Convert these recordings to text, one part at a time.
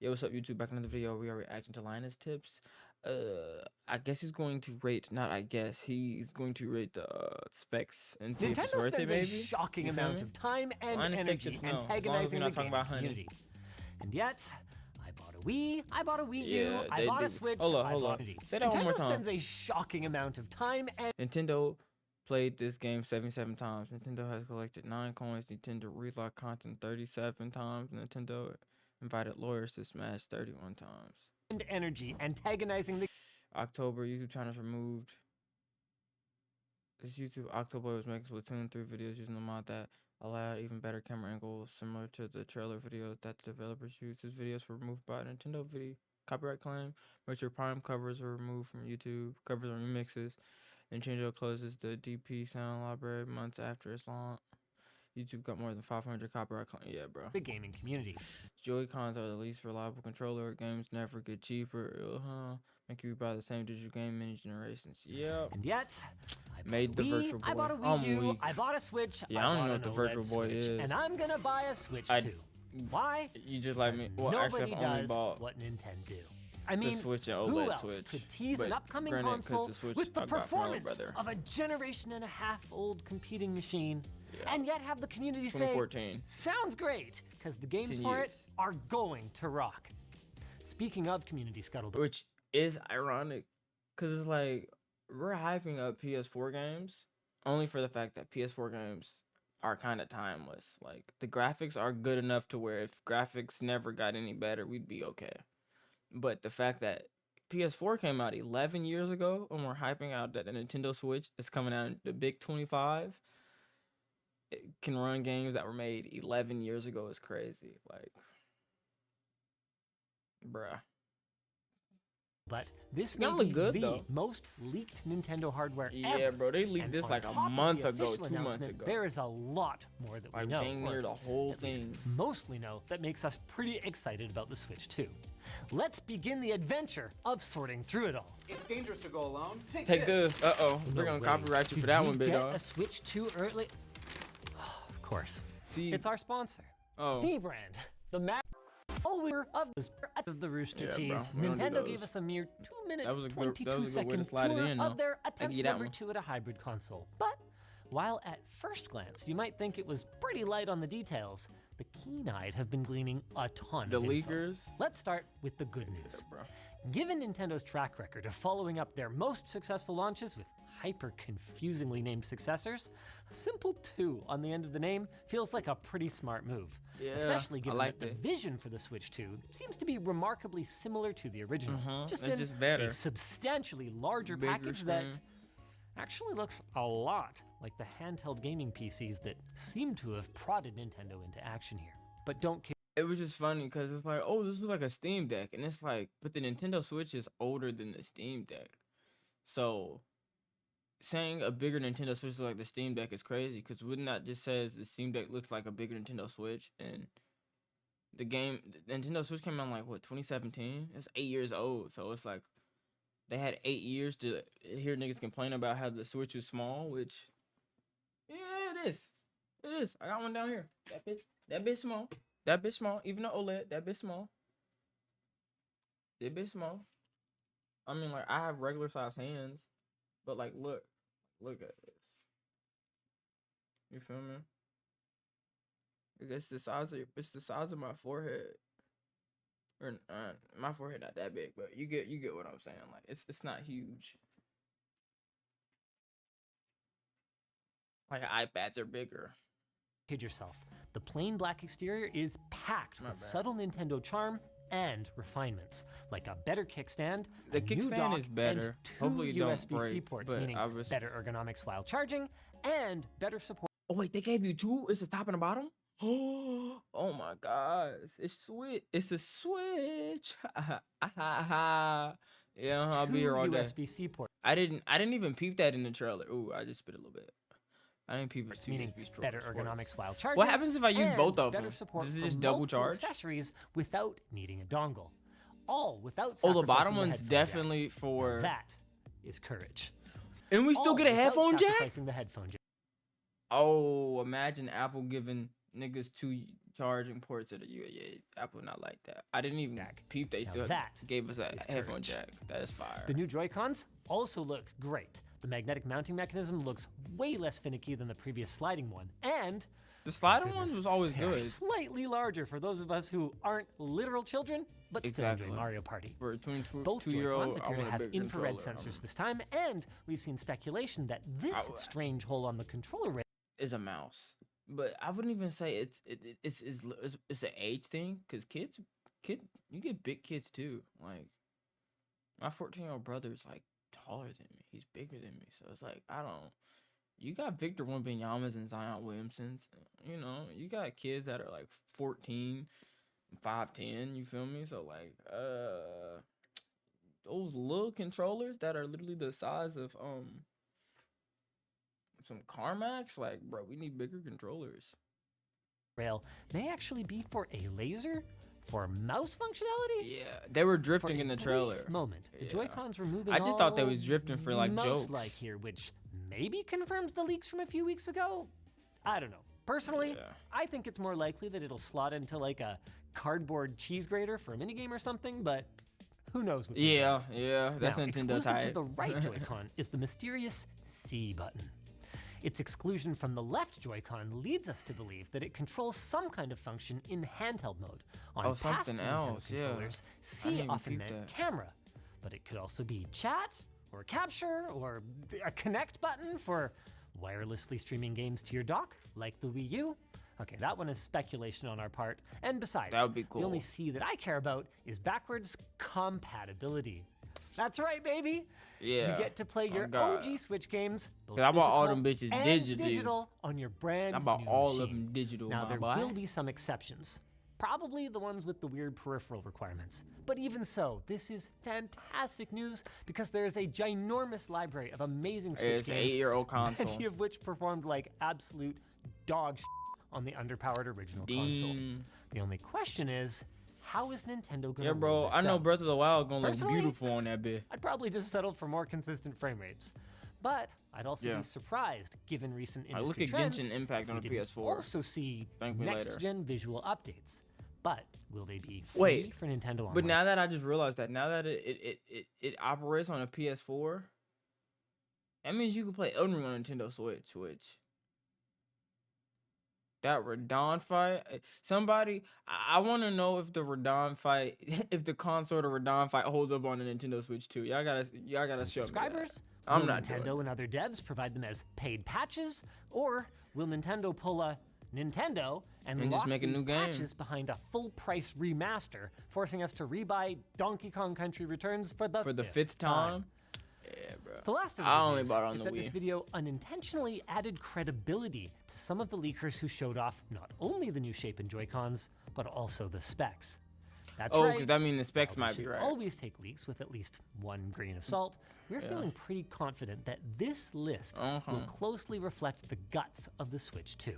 Yo, what's up, YouTube? Back in the video, we are reacting to Linus Tips. I guess he's going to rate, not I guess, he's going to rate the specs and see if it's Nintendo worth it, spends a maybe. shocking You feel amount me? of time and Linus Tech energy Tips, no. As long as we're antagonizing the not talking gaming about honey. community. And yet, I bought a Wii, I bought a Wii U, Yeah, I they bought a do. Switch, Hold up, I hold bought up. a Say that one more Nintendo time. spends a shocking amount of time and Nintendo played this game 77 times. Nintendo has collected 9 coins. Nintendo relocked content 37 times. Nintendo invited lawyers to smash 31 times. energy antagonizing the October, YouTube channels removed. This YouTube October was making Splatoon 3 videos using the mod that allowed even better camera angles similar to the trailer videos that the developers used. His videos were removed by Nintendo video copyright claim. Metroid Prime covers were removed from YouTube. Covers and remixes. Nintendo closes the DP sound library months after its launch. YouTube got more than 500 copyright claims. Yeah, bro. the gaming community. Joy-Cons are the least reliable controller. Games never get cheaper. Make you buy the same digital game many generations. Yep. And yet, I Made the Wii, Virtual Boy. I bought a I'm Wii U, weak. I bought a Switch, Yeah, I don't bought know an what the OLED Virtual Boy Switch, is. and I'm gonna buy a Switch I- too. Why? You just like me. Well, Nobody actually, I've only does bought what Nintendo do. I mean, Switch and who OLED else Switch, could tease but an upcoming granted, 'cause console the Switch with the I got from my performance brother. of a generation and a half old competing machine, Yeah. and yet have the community say, 2014. sounds great, because the games 10 for it years. are going to rock. Speaking of community scuttlebutt, Which is ironic, because it's like, we're hyping up PS4 games only for the fact that PS4 games are kind of timeless. Like, the graphics are good enough to where if graphics never got any better, we'd be okay. But the fact that PS4 came out 11 years ago and we're hyping out that the Nintendo Switch is coming out in the big 25, it can run games that were made 11 years ago is crazy. Like, bruh. this gonna may look be good, the though. most leaked Nintendo hardware Yeah, ever. bro, they leaked And this on like a top of month the ago, official 2 months announcement, ago. There is a lot more that we Like, know, dang near or the whole at least thing. mostly know, that makes us pretty excited about the Switch 2. Let's begin the adventure of sorting through it all. It's dangerous to go alone. Take this. Uh-oh. They're No gonna way. copyright you for Did that we one, big get dog. a Switch 2 early? Of course. See, It's our sponsor, oh, D-Brand, the malware of the Rooster Yeah, Teeth. bro, we don't do Nintendo gave those. us a mere 2-minute, That was a good- that was a good way to 22-second slide it tour in, of though. their I attempt give you that number one. 2 at a hybrid console. But while at first glance you might think it was pretty light on the details, the keen-eyed have been gleaning a ton the of info. leakers. Let's start with the good news. Bro. Given Nintendo's track record of following up their most successful launches with hyper-confusingly named successors, a simple 2 on the end of the name feels like a pretty smart move. Yeah, Especially I given like that the that. vision for the Switch 2 seems to be remarkably similar to the original, just it's in just better. a substantially larger Bigger package that screen. actually looks a lot like the handheld gaming PCs that seem to have prodded Nintendo into action here. But don't care. It was just funny because it's like, oh, this was like a Steam Deck, and it's like, but the Nintendo Switch is older than the Steam Deck, so saying a bigger Nintendo Switch is like the Steam Deck is crazy. Because wouldn't that just says the Steam Deck looks like a bigger Nintendo Switch, and the Nintendo Switch came out in like what 2017? It's 8 years old, so it's like they had 8 years to hear niggas complain about how the Switch was small, which yeah, it is. It is. I got one down here. That bitch small. That bitch small. Even the OLED, that bitch small. That bitch small. I mean, like, I have regular size hands, but like, look at this. You feel me? It's the size of my forehead. Or my forehead not that big, but you get what I'm saying. Like, it's not huge. Like iPads are bigger. Kid yourself. The plain black exterior is packed My with bad. subtle Nintendo charm and refinements, like a better kickstand, The a new kickstand dock, is better. and 2 Hopefully it don't USB-C break, ports, but meaning I was- better ergonomics while charging and better support. Oh wait, they gave you 2? It's the top and the bottom? Oh my gosh. It's a switch. Yeah, I'll be here all day. USB-C ports, I didn't even peep that in the trailer. Ooh, I just spit a little bit. I didn't peep it. meaning better ergonomics while charging. What happens if I use and both of better them? support Does it for just double multiple charge? accessories without needing a dongle. All without Oh, the bottom sacrificing one's headphone jack. definitely for. That is courage. And we still All get a without headphone jack? sacrificing the headphone jack. Oh, imagine Apple giving niggas 2 charging ports of the yeah, Apple not like that. I didn't even Jack. peep. They Now still that gave us a is headphone courage. jack. That is fire. The new Joy-Cons also look great. The magnetic mounting mechanism looks way less finicky than the previous sliding one, and The slider goodness, ones was always they're good slightly larger for those of us who aren't literal children, but still Exactly. enjoy Mario Party. for a 22 Both year Joy-Cons old. appear to have infrared sensors this time, and we've seen speculation that this strange hole on the controller rail Is a mouse, but I wouldn't even say it's an age thing because you get big kids too. Like my 14-year-old brother's like taller than me. He's bigger than me, so it's like I don't. You got Victor Wembanyama's and Zion Williamson's. You know, you got kids that are like 14, 5'10". You feel me? So like, those little controllers that are literally the size of some CarMax. Like, bro, we need bigger controllers. may actually be for a laser, for mouse functionality. Yeah, they were For drifting a in the brief trailer. moment, the Yeah. Joy-Cons were moving. I just thought they all was drifting for, like, mouse jokes. like here, which maybe confirms the leaks from a few weeks ago. I don't know. Personally, Yeah. I think it's more likely that it'll slot into like a cardboard cheese grater for a minigame or something, but who knows what Yeah, that's now, Nintendo exclusive type. to the right Joy-Con is the mysterious C button. Its exclusion from the left Joy-Con leads us to believe that it controls some kind of function in handheld mode. On Oh, past something Nintendo else, yeah. controllers, I C didn't even often peep meant that. camera, but it could also be chat or capture or a connect button for wirelessly streaming games to your dock, like the Wii U. Okay, that one is speculation on our part. And besides, That would be the only cool. C that I care about is backwards compatibility. That's right, baby. Yeah. You get to play Oh, your God. OG Switch games, both 'Cause I bought all physical them bitches and digitally. digital on your brand I bought new all machine. of them digital, Now my there boy. will be some exceptions. Probably the ones with the weird peripheral requirements. But even so, this is fantastic news because there is a ginormous library of amazing Switch It's an games, 8-year-old console. many of which performed like absolute dog on the underpowered original console. Dean. The only question is, how is Nintendo gonna Yeah, bro. roll this I know out? Breath of the Wild gonna look Personally, beautiful on that bit. I'd probably just settle for more consistent frame rates. But I'd also Yeah. be surprised, given recent I look industry at trends, Genshin Impact on we the didn't PS4. also see Thank me later. next-gen visual updates. But will they be free Wait, for Nintendo Online? But now that I just realized that, now that it operates on a PS4, that means you can play Elden Ring on Nintendo Switch. That Radon fight, somebody, I want to know if the Radon fight, if the console to Radon fight holds up on the Nintendo Switch too. Y'all gotta show me that. Subscribers? I'm will not doing Nintendo and other devs provide them as paid patches, or will Nintendo pull a Nintendo and And lock just make a these new game. patches behind a full-price remaster, forcing us to rebuy Donkey Kong Country Returns for the fifth time. Yeah, bro. The last of the I good only news bought it on is the that this Wii. video unintentionally added credibility to some of the leakers who showed off not only the new shape and Joy-Cons, but also the specs. That's Oh, right. because that means the specs While we might be should right. always take leaks with at least one grain of salt. We're feeling pretty confident that this list will closely reflect the guts of the Switch 2.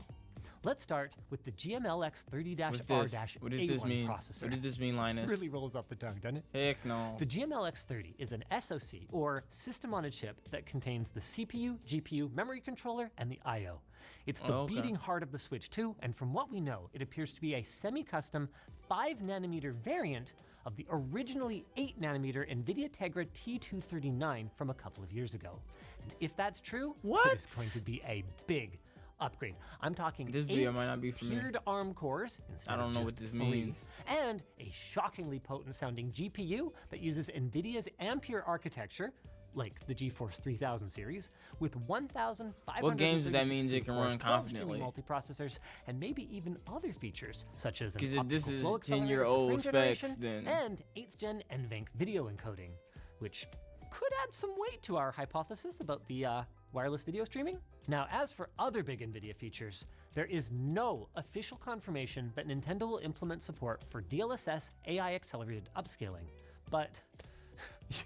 Let's start with the GMLX What's 30-R-A1 this? What does this mean? processor. What does this mean, Linus? Really rolls off the tongue, doesn't it? Heck no. The GMLX30 is an SoC, or system on a chip, that contains the CPU, GPU, memory controller, and the I/O. It's the Okay. beating heart of the Switch 2, and from what we know, it appears to be a semi-custom 5nm variant of the originally 8nm NVIDIA Tegra T239 from a couple of years ago. And if that's true, What? it is going to be a big upgrade. I'm talking This video might not be for me. tiered ARM cores instead I don't of know just what this 3, means. and a shockingly potent sounding GPU that uses NVIDIA's Ampere architecture, like the GeForce 3000 series, with 1,536 What games does that mean it can brute force, run 12 streaming confidently? multiprocessors, and maybe even other features such as an 'Cause if this optical is flow accelerator 10-year-old for frame specs, generation then- and 8th gen NVENC video encoding, which could add some weight to our hypothesis about the wireless video streaming. Now, as for other big NVIDIA features, there is no official confirmation that Nintendo will implement support for DLSS AI accelerated upscaling. But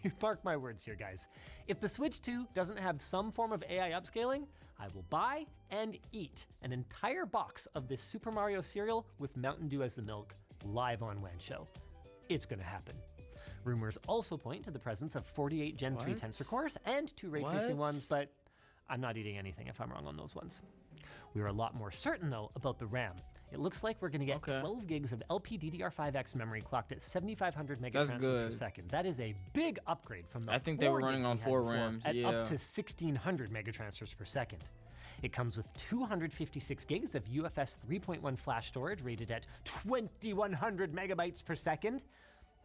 you mark my words here, guys. If the Switch 2 doesn't have some form of AI upscaling, I will buy and eat an entire box of this Super Mario cereal with Mountain Dew as the milk live on WAN Show. It's gonna happen. Rumors also point to the presence of 48 Gen 3 What? tensor cores and 2 ray tracing What? ones, but I'm not eating anything if I'm wrong on those ones. We are a lot more certain, though, about the RAM. It looks like we're going to get Okay. 12 gigs of LPDDR5X memory clocked at 7,500 That's megatransfers per good. second. That is a big upgrade from the I think they were 4 running gigs on we had 4 before RAMs, at yeah. up to 1,600 megatransfers per second. It comes with 256 gigs of UFS 3.1 flash storage rated at 2,100 megabytes per second.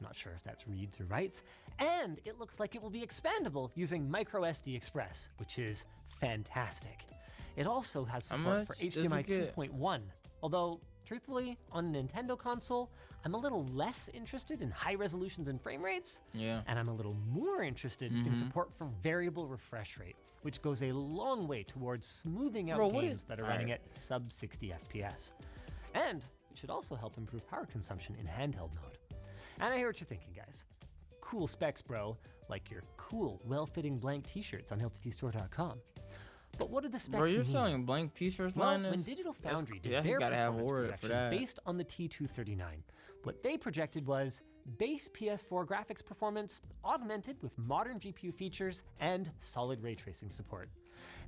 Not sure if that's reads or writes. And it looks like it will be expandable using microSD Express, which is fantastic. It also has support for much does it HDMI get? 2.1, although truthfully, on a Nintendo console, I'm a little less interested in high resolutions and frame rates, Yeah. and I'm a little more interested in support for variable refresh rate, which goes a long way towards smoothing out Bro, what games is- that are running alright. at sub 60 FPS. And it should also help improve power consumption in handheld mode. And I hear what you're thinking, guys. Cool specs, bro, like your cool, well-fitting blank t-shirts on LTTstore.com. But what do the specs Bro, you're mean? selling blank t-shirts, Well, Linus? when Digital Foundry did yeah, you their gotta have performance word for projection that. based on the T239, what they projected was base PS4 graphics performance augmented with modern GPU features and solid ray tracing support.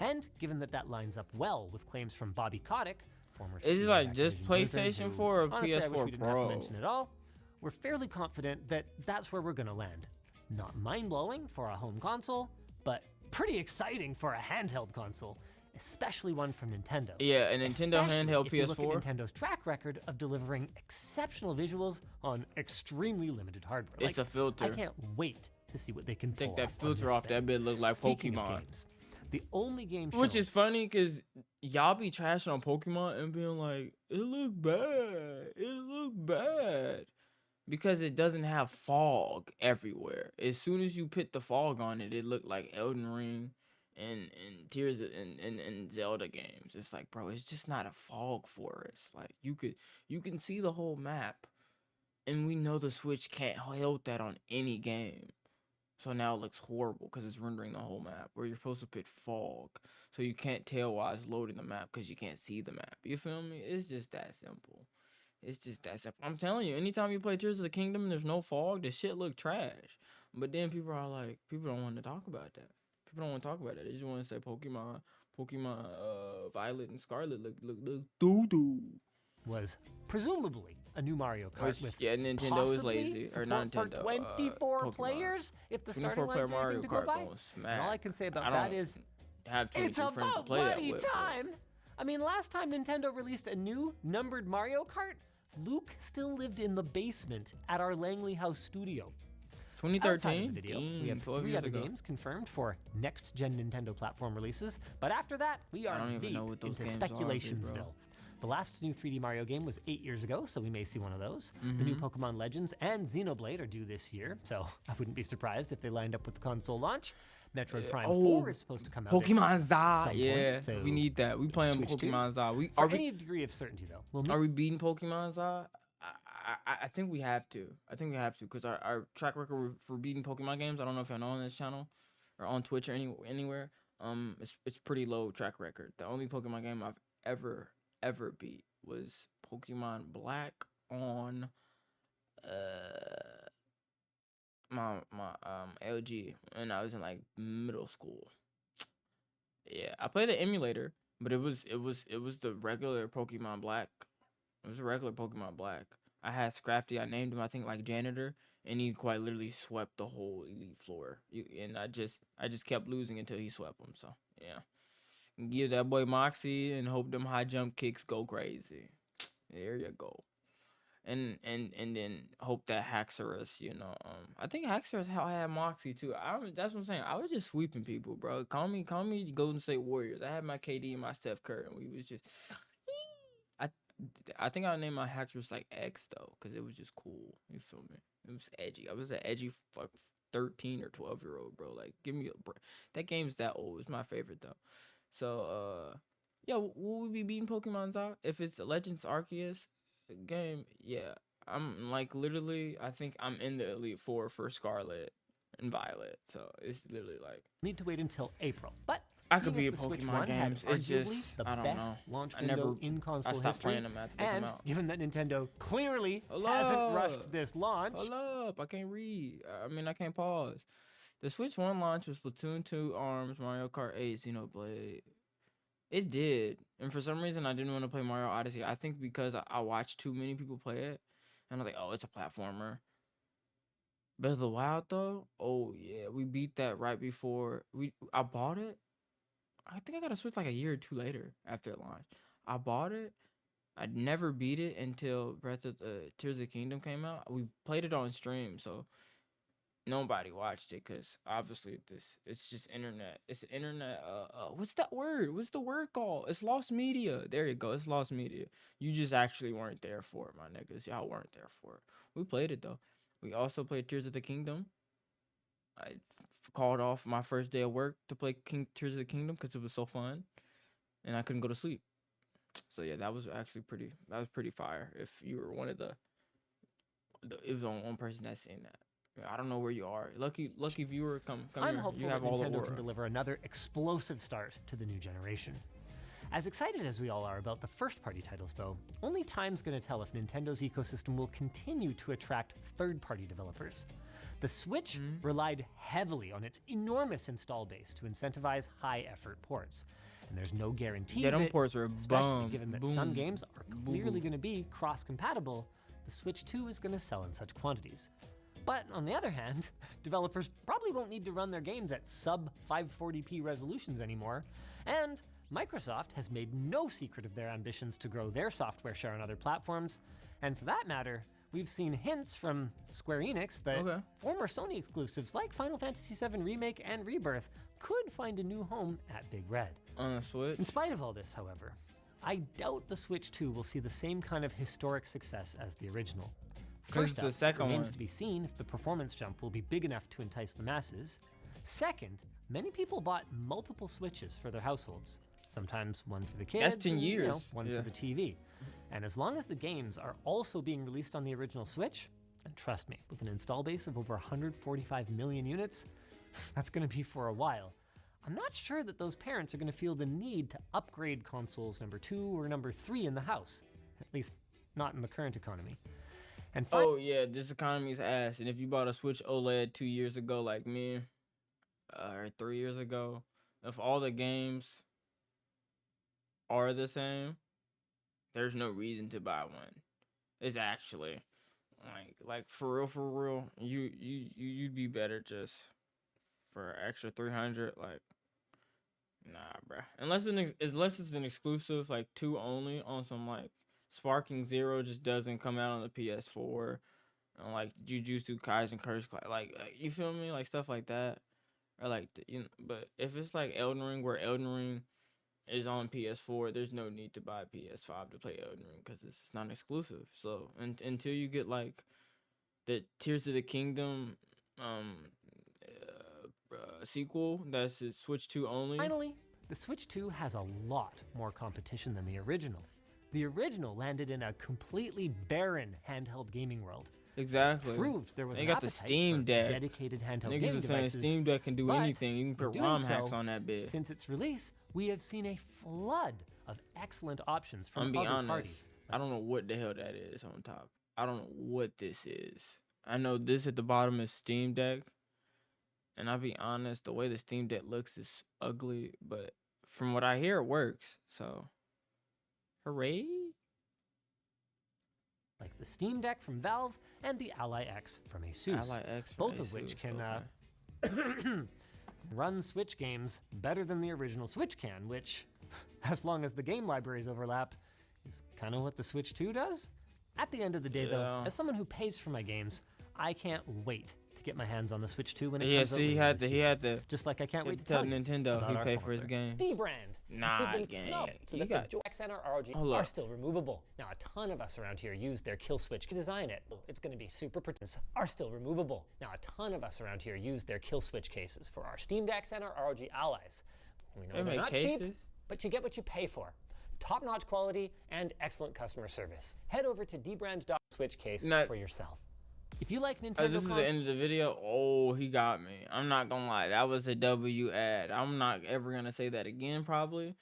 And given that that lines up well with claims from Bobby Kotick, former Is it CEO like of just Activision Blizzard, PlayStation who, 4 or honestly, I wish PS4 we didn't have Pro? to mention it all, we're fairly confident that that's where we're gonna land. Not mind-blowing for a home console, but pretty exciting for a handheld console, especially one from Nintendo. Yeah, a Nintendo Especially handheld if you look PS4. at Nintendo's track record of delivering exceptional visuals on extremely limited hardware. It's a filter. I can't wait to see what they can pull Take that off on filter this off. thing. That bit look like Speaking of Pokemon. games, the only game Which shown- is funny because y'all be trashing on Pokemon and being like, it look bad. It look bad. Because it doesn't have fog everywhere. As soon as you put the fog on it, it looked like Elden Ring and Tears of, and Zelda games. It's like, bro, it's just not a fog forest. Like you can see the whole map. And we know the Switch can't hold that on any game. So now it looks horrible because it's rendering the whole map where you're supposed to put fog. So you can't tell why it's loading the map because you can't see the map. You feel me? It's just that simple. It's just that simple. I'm telling you, anytime you play Tears of the Kingdom and there's no fog, the shit look trash. But then people are like, people don't want to talk about that. People don't want to talk about that. They just want to say Pokemon Violet and Scarlet look doo-doo. was presumably a new Mario Kart Which, with yeah, Nintendo possibly is lazy. Or support not Nintendo. for 24 Pokemon. players if the starting 24 player line's anything Mario to go Kart by. gonna And smack. all I can say about I that don't is have 22 it's friends to about play that bloody with. but- time. I mean, last time Nintendo released a new numbered Mario Kart, Luke still lived in the basement at our Langley House studio. Outside 2013? of the video, we Damn, have 12 3 years other ago. games confirmed for next-gen Nintendo platform releases, but after that, we I are don't even deep know what those into games are, big bro. Speculationsville. The last new 3D Mario game was 8 years ago, so we may see one of those. The Mm-hmm. new Pokemon Legends and Xenoblade are due this year, so I wouldn't be surprised if they lined up with the console launch. Metroid Prime 4 is supposed to come out. at Pokemon some Za, point, yeah, so we need that. We playing Switch 2? Pokemon Za. We For are we any degree of certainty, though, we'll need are we beating Pokemon Za? I think we have to. I think we have to because our track record for beating Pokemon games. I don't know if y'all know on this channel or on Twitch or anywhere. It's pretty low track record. The only Pokemon game I've ever beat was Pokemon Black on my LG when I was in like middle school. Yeah, I played an emulator, but it was the regular Pokemon Black. It was a regular Pokemon Black. I had Scrafty. I named him, I think, like Janitor, and he quite literally swept the whole elite floor. And I just kept losing until he swept him. So yeah, give that boy Moxie and hope them high jump kicks go crazy. There you go. And then hope that Haxorus, I think Haxorus had Moxie too. That's what I'm saying. I was just sweeping people, bro. Call me Golden State Warriors. I had my KD and my Steph Curry, and we was just. I think I named my Haxorus like X though, cause it was just cool. You feel me? It was edgy. I was an edgy 13 or 12-year-old, bro. Like, give me a break. That game's that old. It's my favorite though. So yeah, will we be beating Pokemon Za if it's Legends Arceus game? Yeah, I'm like literally. I think I'm in the Elite Four for Scarlet and Violet. So it's literally like need to wait until April. But I could seeing be as a the Switch Pokemon 1 had games. It's arguably just the I don't best know. launch I window never in console I stopped history. playing them after they come And out. given that Nintendo clearly Hold hasn't up. rushed this launch, Hold up, I can't read. I can't pause. The Switch 1 launch was Splatoon 2, ARMS, Mario Kart 8, Xenoblade. It did, and for some reason I didn't want to play Mario Odyssey. I think because I watched too many people play it, and I was like, oh, it's a platformer. Breath of the Wild though, oh yeah, we beat that right before I bought it. I think I got a Switch like a year or two later after it launched. I bought it. I never beat it until Breath of Tears of the Kingdom came out. We played it on stream, so nobody watched it because obviously it's just internet. It's internet. What's that word? What's the word called? It's lost media. There you go. It's lost media. You just actually weren't there for it, my niggas. Y'all weren't there for it. We played it though. We also played Tears of the Kingdom. I called off my first day of work to play Tears of the Kingdom because it was so fun, and I couldn't go to sleep. So yeah, that was actually pretty. That was pretty fire. If you were one of it was only one person that's seen that. I don't know where you are. Lucky viewer, come I'm here. hopeful You that have all the Nintendo aura. can deliver another explosive start to the new generation. As excited as we all are about the first-party titles, though, only time's going to tell if Nintendo's ecosystem will continue to attract third-party developers. The Switch relied heavily on its enormous install base to incentivize high-effort ports, and there's no guarantee Yeah, them that, ports are especially bum, given that boom, some games are clearly boo-boo. going to be cross-compatible, the Switch 2 is going to sell in such quantities. But on the other hand, developers probably won't need to run their games at sub 540p resolutions anymore, and Microsoft has made no secret of their ambitions to grow their software share on other platforms, and for that matter, we've seen hints from Square Enix that former Sony exclusives like Final Fantasy VII Remake and Rebirth could find a new home at Big Red. On the Switch. In spite of all this, however, I doubt the Switch 2 will see the same kind of historic success as the original. First the up, second it remains one. to be seen if the performance jump will be big enough to entice the masses. Second, many people bought multiple Switches for their households. Sometimes one for the kids, 10 and, years. one Yeah. for the TV. And as long as the games are also being released on the original Switch, and trust me, with an install base of over 145 million units, that's going to be for a while. I'm not sure that those parents are going to feel the need to upgrade consoles number 2 or number 3 in the house, at least not in the current economy. And Oh yeah, this economy's ass. And if you bought a Switch OLED 2 years ago, like me, or 3 years ago, if all the games are the same, there's no reason to buy one. It's actually like for real. You'd be better just for extra 300. Like, nah, bruh. Unless it's an exclusive, like 2 only on some like Sparking Zero just doesn't come out on the PS4, and like Jujutsu Kaisen Curse, like you feel me, like stuff like that, or like But if it's like Elden Ring, where Elden Ring is on PS4, there's no need to buy PS5 to play Elden Ring because it's not exclusive. So until you get like the Tears of the Kingdom sequel that's a Switch 2 only. finally, the Switch 2 has a lot more competition than the original. The original landed in a completely barren handheld gaming world. Exactly. Proved there was They an got the appetite Steam for Deck. dedicated handheld Niggas gaming was saying devices. Steam Deck can do but anything. You can put in doing ROM hacks so, on that bitch. Since its release, we have seen a flood of excellent options I'm from being other honest. parties. I don't know what the hell that is on top. I don't know what this is. I know this at the bottom is Steam Deck. And I'll be honest, the way the Steam Deck looks is ugly, but from what I hear, it works. So, hooray! Like the Steam Deck from Valve and the Ally X from Asus. Ally X from both of which Asus, can okay. run Switch games better than the original Switch can, which, as long as the game libraries overlap, is kind of what the Switch 2 does. At the end of the day, though, Yeah. as someone who pays for my games, I can't wait to get my hands on the Switch 2 when it Yeah, comes out see, he later had this to, year. Just like I can't wait to tell you Nintendo about he our paid for his sponsor. game. D-Brand. Nah, We've been gang. no, so You that got- the Joax and our ROG Hold are up. still removable. Now, a ton of us around here use their kill switch to design it. It's going to be super protective. Are still removable. Now, a ton of us around here use their kill switch cases for our Steam Decks and our ROG allies. We know They they're make not cases? cheap, but you get what you pay for. Top-notch quality and excellent customer service. Head over to dbrand.switchcase Now- for yourself. If you like Oh, Nintendo this is the end of the video. Oh, he got me. I'm not gonna lie. That was a W ad. I'm not ever gonna say that again, probably.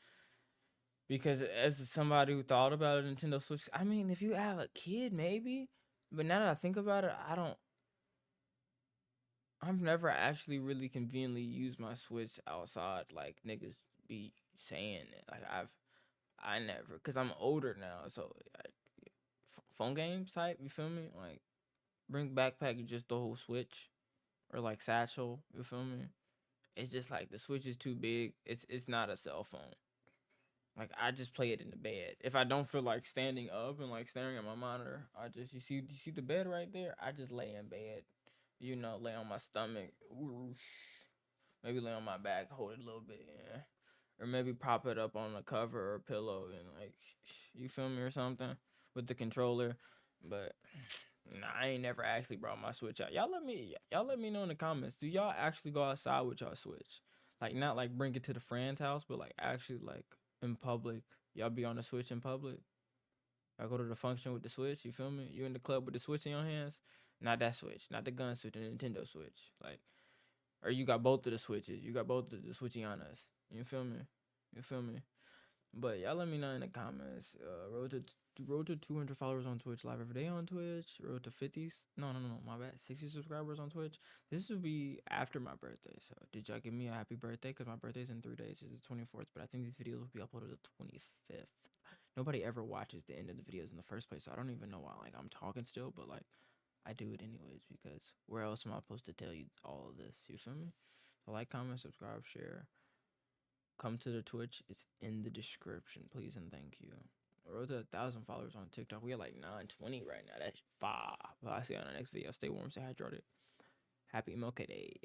Because as somebody who thought about a Nintendo Switch, I mean, if you have a kid, maybe. But now that I think about it, I've never actually really conveniently used my Switch outside like niggas be saying it. Like I never, cause I'm older now, so phone games type. You feel me? Like bring backpack and just the whole Switch or like satchel. You feel me? It's just like the Switch is too big. It's not a cell phone. Like I just play it in the bed. If I don't feel like standing up and like staring at my monitor, I just you see the bed right there. I just lay in bed. You know, lay on my stomach. Ooh, maybe lay on my back, hold it a little bit, yeah. Or maybe prop it up on a cover or a pillow and like you feel me or something with the controller. But nah, I ain't never actually brought my Switch out. Y'all let me know in the comments. Do y'all actually go outside with y'all Switch? Like not like bring it to the friend's house, but like actually like in public. Y'all be on the Switch in public. I go to the function with the Switch. You feel me? You in the club with the Switch in your hands? Not that Switch, not the gun Switch, the Nintendo Switch. Like, or you got both of the Switches. You got both of the Switchianas. You feel me? You feel me? But y'all let me know in the comments. Road to 200 followers on Twitch live every day on Twitch. Road to 50s. No, my bad. 60 subscribers on Twitch. This will be after my birthday. So did y'all give me a happy birthday? Because my birthday's in 3 days. It's the 24th. But I think these videos will be uploaded the 25th. Nobody ever watches the end of the videos in the first place. So I don't even know why like I'm talking still. But like I do it anyways. Because where else am I supposed to tell you all of this? You feel me? So like, comment, subscribe, share. Come to the Twitch. It's in the description. Please and thank you. Road to 1,000 followers on TikTok. We got like 920 right now. That's far. But I'll see you on the next video. Stay warm, stay hydrated. Happy MLK Day.